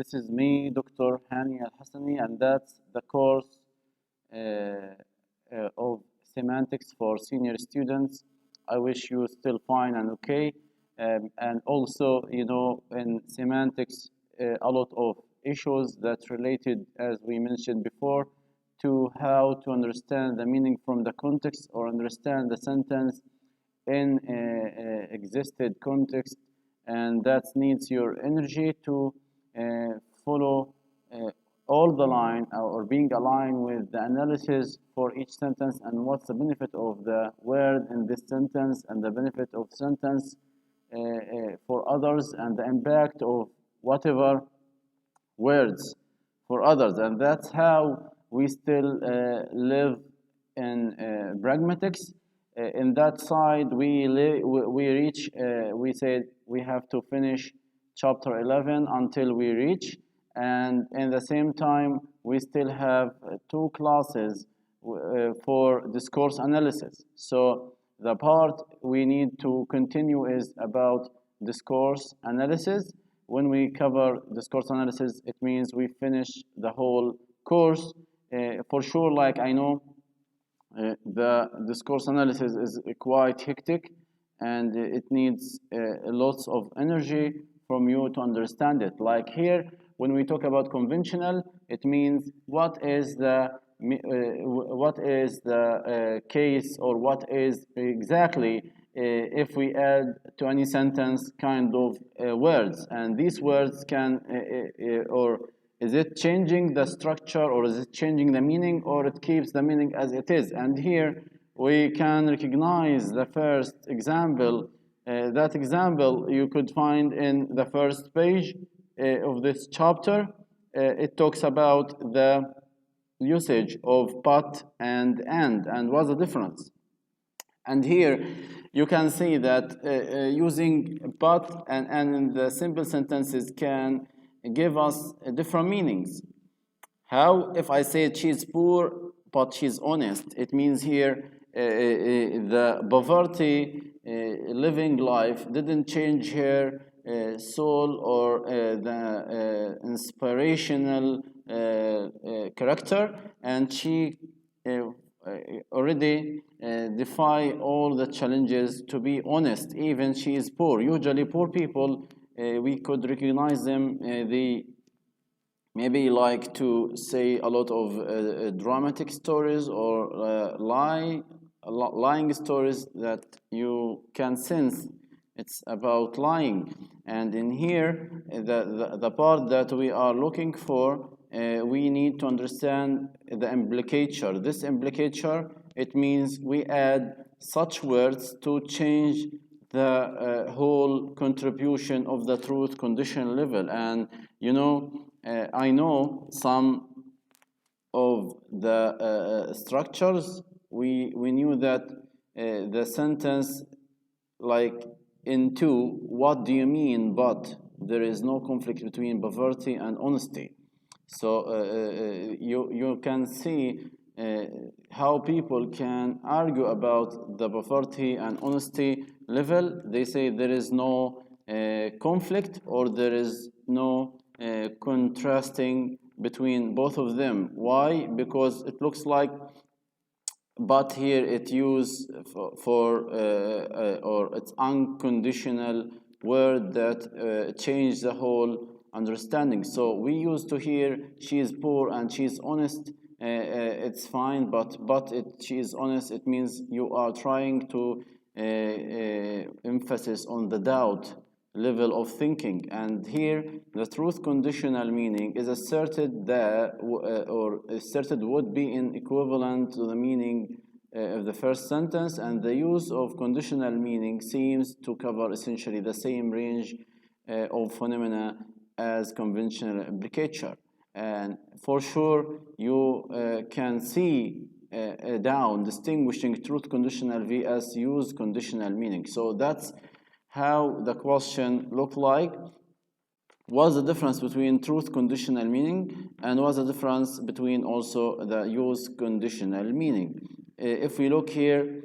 This is me, د.هاني الحسني, and that's the course of Semantics for senior students. I wish you still fine and okay. And also, you know, in Semantics, a lot of issues that related, as we mentioned before, to how to understand the meaning from the context or understand the sentence in existed context, and that needs your energy to follow all the line or being aligned with the analysis for each sentence and what's the benefit of the word in this sentence and the benefit of sentence for others and the impact of whatever words for others. And that's how we still live in pragmatics. In that side, we said we have to finish chapter 11 until we reach, and in the same time we still have two classes for discourse analysis. So the part we need to continue is about discourse analysis. When we cover discourse analysis, it means we finish the whole course. For sure, like I know the discourse analysis is quite hectic and it needs lots of energy from you to understand it. Like here, when we talk about conventional, it means what is the case, or what is exactly if we add to any sentence kind of words, and these words can or is it changing the structure, or is it changing the meaning, or it keeps the meaning as it is? And here we can recognize the first example. That example you could find in the first page of this chapter. It talks about the usage of but and what's the difference. And here you can see that using but and in the simple sentences can give us different meanings. How if I say she's poor but she's honest, it means here the poverty living life didn't change her soul or the inspirational character, and she already defy all the challenges to be honest, even she is poor. Usually poor people, we could recognize them, they maybe like to say a lot of dramatic stories or lying stories that you can sense it's about lying. And in here, the part that we are looking for, we need to understand the implicature. This implicature, it means we add such words to change the whole contribution of the truth condition level. And you know, I know some of the structures. We knew that the sentence like into what do you mean but there is no conflict between poverty and honesty. So you can see how people can argue about the poverty and honesty level. They say there is no conflict or there is no contrasting between both of them. Why? Because it looks like but here it used for or it's unconditional word that changed the whole understanding. So we used to hear she is poor and she is honest, it's fine, but she is honest, it means you are trying to emphasis on the doubt level of thinking. And here the truth conditional meaning is asserted that or asserted would be in equivalent to the meaning of the first sentence, and the use of conditional meaning seems to cover essentially the same range of phenomena as conventional implicature. And for sure you can see down distinguishing truth conditional vs use conditional meaning. So that's how the question looked like. What's the difference between truth conditional meaning and what's the difference between also the use conditional meaning? If we look here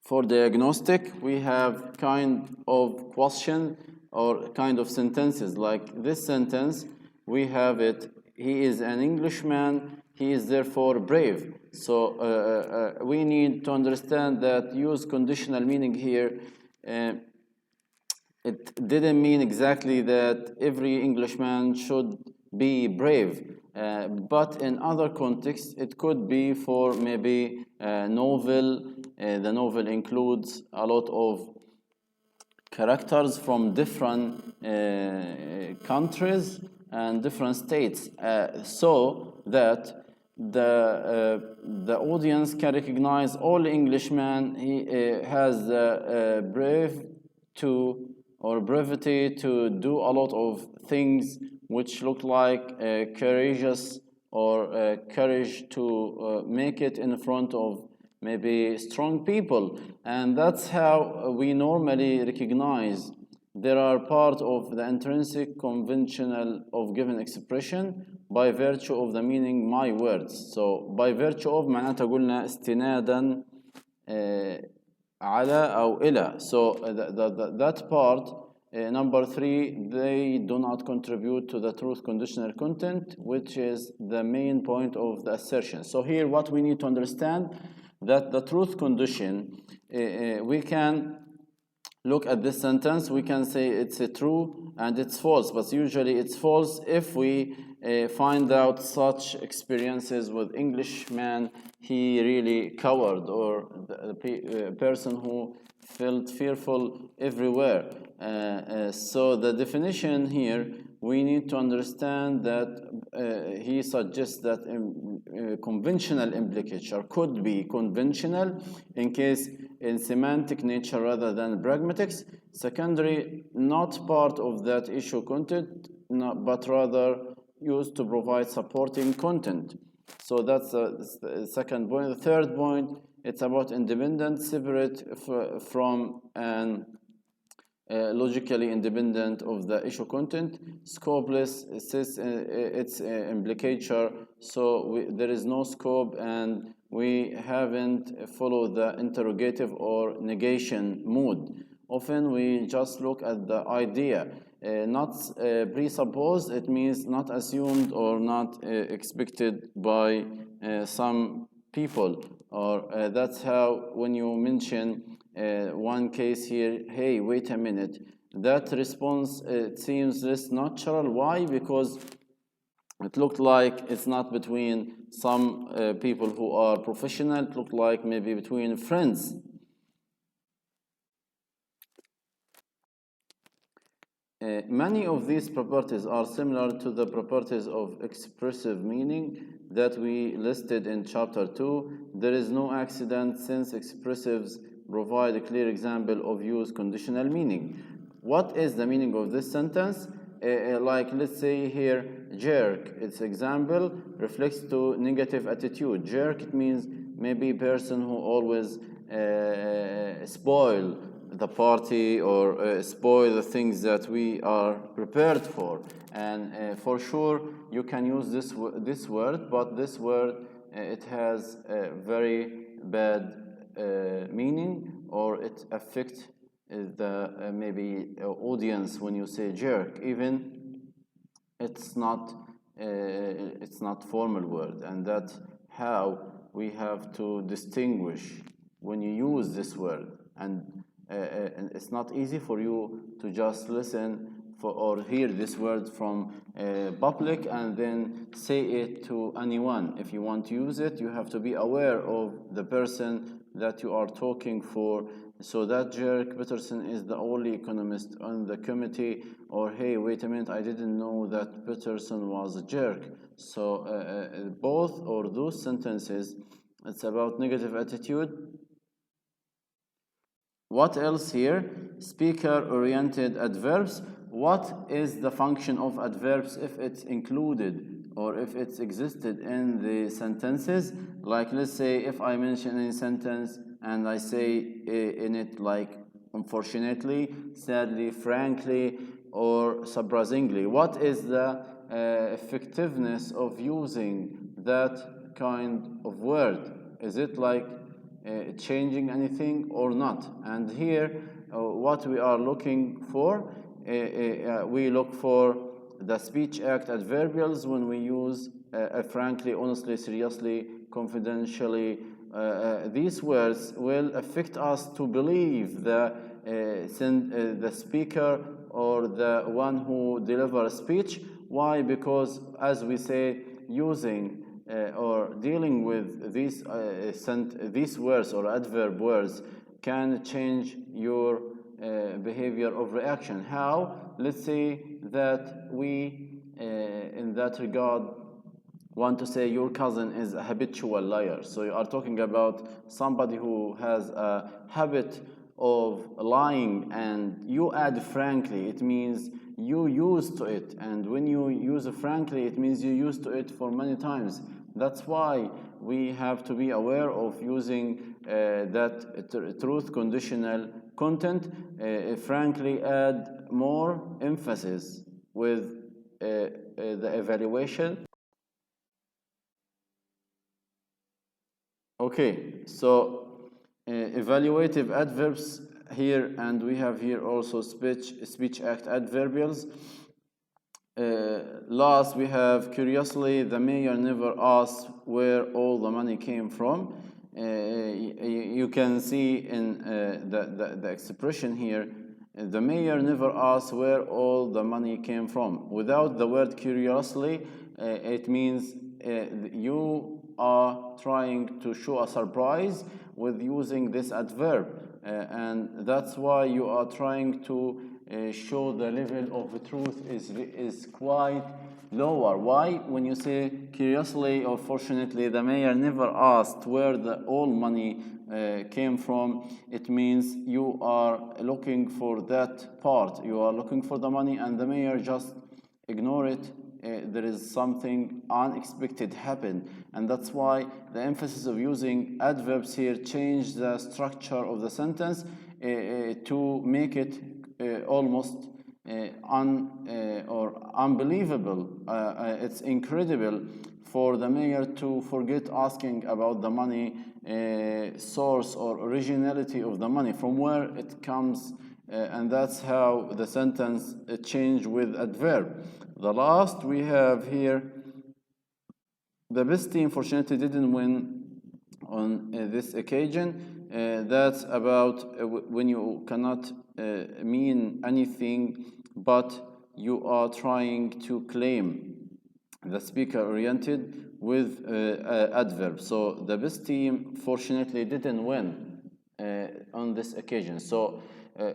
for diagnostic, we have kind of question or kind of sentences like this sentence. we have it, he is an Englishman, he is therefore brave. So we need to understand that use conditional meaning here. It didn't mean exactly that every Englishman should be brave, but in other contexts, it could be for maybe a novel. The novel includes a lot of characters from different countries and different states, so that the audience can recognize all Englishmen. He has brave to or brevity to do a lot of things which look like courageous or courage to make it in front of maybe strong people. And that's how we normally recognize there are part of the intrinsic conventional of given expression by virtue of the meaning my words. So by virtue of معناتها قلنا استنادا على أو إلى. So that part, number 3, they do not contribute to the truth conditional content, which is the main point of the assertion. So here what we need to understand that the truth condition, we can look at this sentence, we can say it's true and it's false, but usually it's false if we find out such experiences with Englishman, he really coward, or the person who felt fearful everywhere. So the definition here, we need to understand that he suggests that conventional implicature could be conventional in case in semantic nature rather than pragmatics. Secondary, not part of that issue content, but rather used to provide supporting content. So that's the second point. The third point, it's about independent, separate from and logically independent of the issue content. Scopeless, it's implicature, so there is no scope and we haven't followed the interrogative or negation mood. Often we just look at the idea, not presupposed, it means not assumed or not expected by some people. Or that's how when you mention one case here, hey, wait a minute, that response it seems less natural. Why? Because it looked like it's not between some people who are professional, it looked like maybe between friends. Many of these properties are similar to the properties of expressive meaning that we listed in chapter 2. There is no accident since expressives provide a clear example of use conditional meaning. What is the meaning of this sentence? Like let's say here, jerk, its example reflects to negative attitude. Jerk, it means maybe person who always spoil the party or spoil the things that we are prepared for. And for sure you can use this word, but this word it has a very bad meaning, or it affects the maybe audience when you say jerk. Even it's not formal word, and that's how we have to distinguish when you use this word. And it's not easy for you to just listen or hear this word from public and then say it to anyone. If you want to use it, you have to be aware of the person that you are talking for. So that jerk Peterson is the only economist on the committee, or hey, wait a minute, I didn't know that Peterson was a jerk. So both or those sentences, it's about negative attitude. What else here? Speaker-oriented adverbs. What is the function of adverbs if it's included or if it's existed in the sentences? Like let's say if I mention a sentence and I say in it like unfortunately, sadly, frankly, or surprisingly, what is the effectiveness of using that kind of word? Is it like changing anything or not? And here what we are looking for, we look for the speech act adverbials, when we use frankly, honestly, seriously, confidentially, these words will affect us to believe the speaker or the one who delivers speech. Why? Because, as we say, using or dealing with these words or adverb words can change your behavior of reaction. How? Let's say that we, in that regard, want to say your cousin is a habitual liar. So you are talking about somebody who has a habit of lying, and you add frankly, it means you used to it. And when you use frankly, it means you used to it for many times. That's why we have to be aware of using that truth conditional content. Frankly, add more emphasis with the evaluation. Okay, so evaluative adverbs here, and we have here also speech act adverbials. Last, we have curiously, the mayor never asked where all the money came from. You can see in the expression here, the mayor never asked where all the money came from. Without the word curiously, it means you are trying to show a surprise with using this adverb, and that's why you are trying to show the level of truth is quite lower. Why? When you say curiously or fortunately, the mayor never asked where all money came from, it means you are looking for that part. You are looking for the money, and the mayor just ignore it. There is something unexpected happened, and that's why the emphasis of using adverbs here change the structure of the sentence to make it almost unbelievable. It's incredible for the mayor to forget asking about the money source or originality of the money, from where it comes, and that's how the sentence changed with adverb. The last we have here, the best team fortunately didn't win on this occasion. That's about when you cannot mean anything, but you are trying to claim the speaker oriented with adverb. So the best team fortunately didn't win on this occasion. So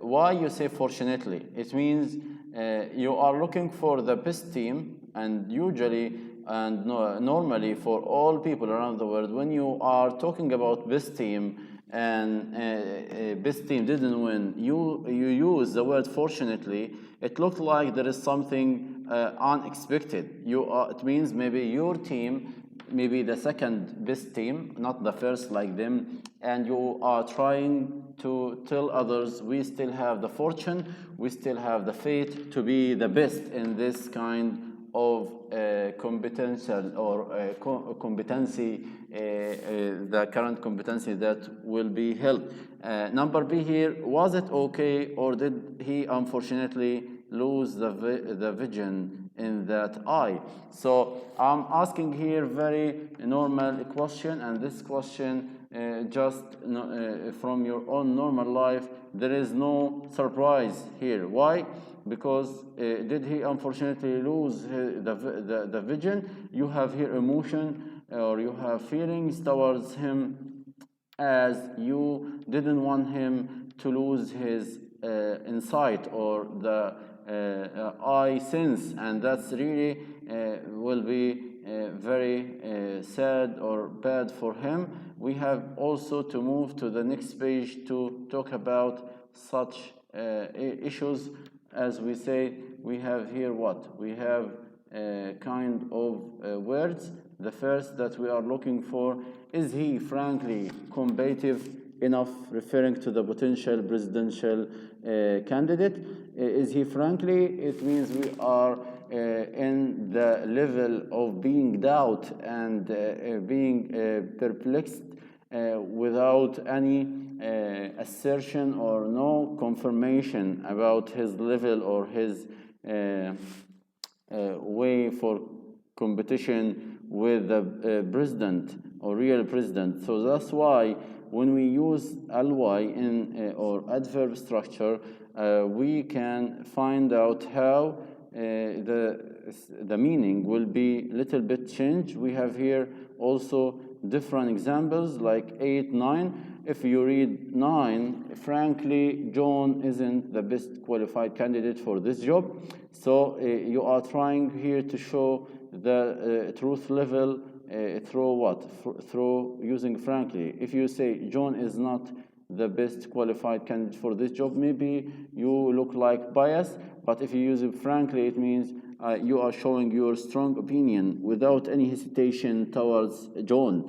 why you say fortunately? It means you are looking for the best team, and usually and normally for all people around the world, when you are talking about best team and best team didn't win, you use the word fortunately. It looked like there is something unexpected. It means maybe your team, maybe the second best team, not the first like them, and you are trying to tell others, we still have the fortune, we still have the fate to be the best in this kind of competential or competency, the current competency that will be held. Number B here, was it okay, or did he unfortunately lose the vision in that eye? So I'm asking here very normal question, and this question just from your own normal life, there is no surprise here. Why? Because did he unfortunately lose the vision? You have here emotion, or you have feelings towards him, as you didn't want him to lose his insight or the eye sense, and that's really will be very sad or bad for him. We have also to move to the next page to talk about such issues. As we say, we have here what? We have kind of words. The first that we are looking for, is he frankly combative enough, referring to the potential presidential candidate. Is he frankly? It means we are in the level of being doubt and being perplexed without any assertion or no confirmation about his level or his way for competition with the president or real president. So that's why when we use ly in or adverb structure, we can find out how the meaning will be little bit changed. We have here also different examples like 8, 9. If you read 9, frankly, John isn't the best qualified candidate for this job. So you are trying here to show the truth level through what? Through using frankly. If you say John is not the best qualified candidate for this job, maybe you look like bias, but if you use it frankly, it means you are showing your strong opinion without any hesitation towards John.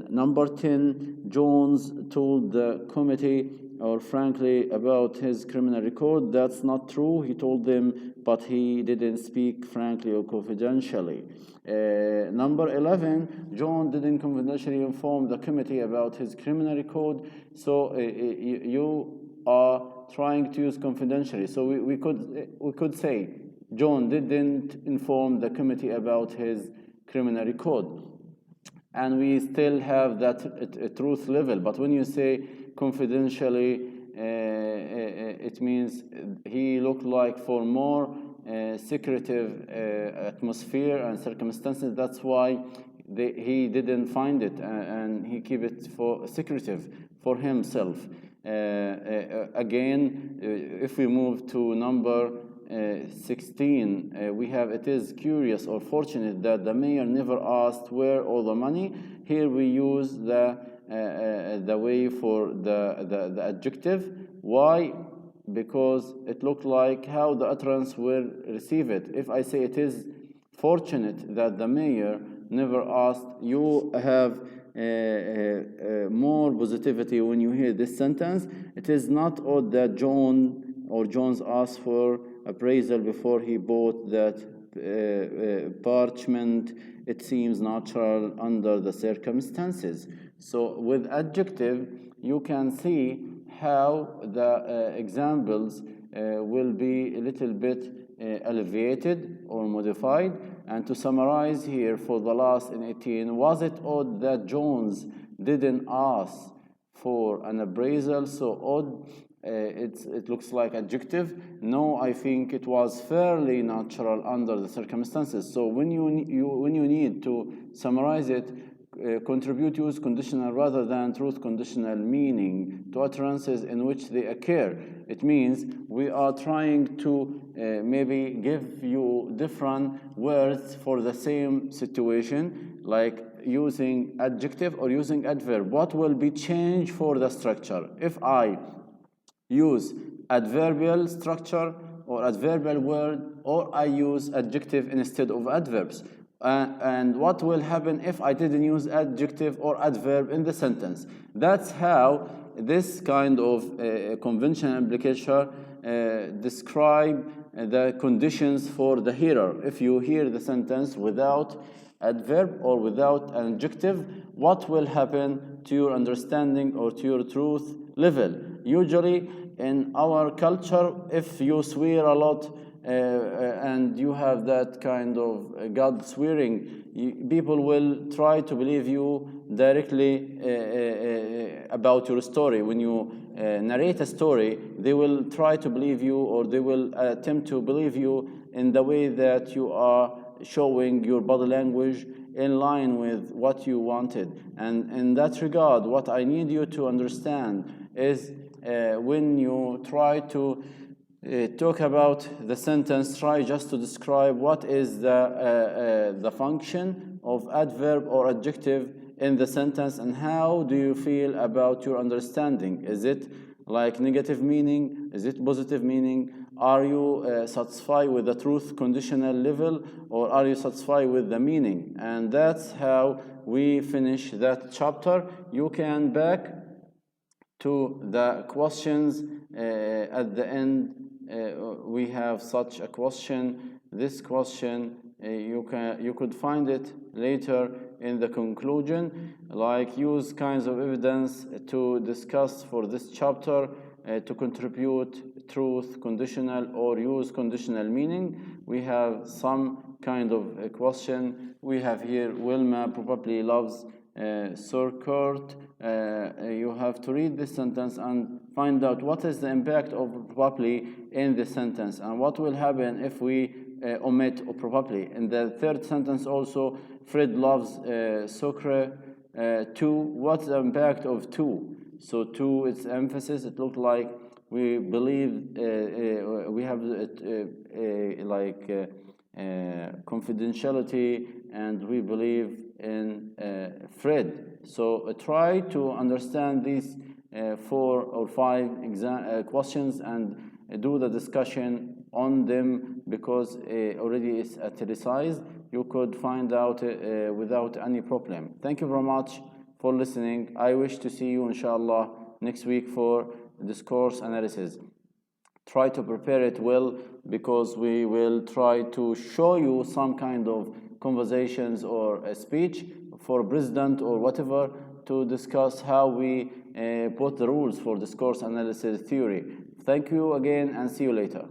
Number 10, Jones told the committee or frankly about his criminal record. That's not true. He told them, but he didn't speak frankly or confidentially. Number 11, John didn't confidentially inform the committee about his criminal record. So you are trying to use confidentially. So we could say John didn't inform the committee about his criminal record, and we still have that truth level. But when you say confidentially, it means he looked like for more secretive atmosphere and circumstances. That's why he didn't find it and he keep it for secretive for himself. Again, if we move to number 16, we have it is curious or fortunate that the mayor never asked where all the money. Here we use the way for the adjective. Why? Because it looked like how the utterance will receive it. If I say it is fortunate that the mayor never asked, you have more positivity when you hear this sentence. It is not odd that John or Jones asked for appraisal before he bought that parchment. It seems natural under the circumstances. So with adjective, you can see how the examples will be a little bit elevated or modified. And to summarize here for the last in 18, was it odd that Jones didn't ask for an appraisal? So odd, it looks like adjective. No, I think it was fairly natural under the circumstances. So when you need to summarize it, contribute use conditional rather than truth conditional meaning to utterances in which they occur. It means we are trying to maybe give you different words for the same situation, like using adjective or using adverb. What will be changed for the structure? If I use adverbial structure or adverbial word, or I use adjective instead of adverbs. And what will happen if I didn't use adjective or adverb in the sentence? That's how this kind of conventional implicature describe the conditions for the hearer. If you hear the sentence without adverb or without an adjective, what will happen to your understanding or to your truth level? Usually in our culture, if you swear a lot and you have that kind of God swearing, people will try to believe you directly about your story. When you narrate a story, they will try to believe you, or they will attempt to believe you in the way that you are showing your body language in line with what you wanted. And in that regard, what I need you to understand is when you try to talk about the sentence, try just to describe what is the function of adverb or adjective in the sentence, and how do you feel about your understanding. Is it like negative meaning? Is it positive meaning? Are you satisfied with the truth conditional level, or are you satisfied with the meaning? And that's how we finish that chapter. You can back to the questions at the end. We have such a question. This question you could find it later in the conclusion, like use kinds of evidence to discuss for this chapter. to contribute truth, conditional, or use conditional meaning. We have some kind of a question. We have here, Wilma probably loves sauerkraut. You have to read this sentence and find out what is the impact of probably in the sentence and what will happen if we omit probably. In the third sentence also, Fred loves soccer. To, what's the impact of to? So to, its emphasis, it looked like we believe we have confidentiality, and we believe in Fred. So try to understand these 4 or 5 questions and do the discussion on them, because already it's italicized. You could find out without any problem. Thank you very much for listening. I wish to see you, inshallah, next week for discourse analysis. Try to prepare it well, because we will try to show you some kind of conversations or a speech for president or whatever to discuss how we put the rules for discourse analysis theory. Thank you again and see you later.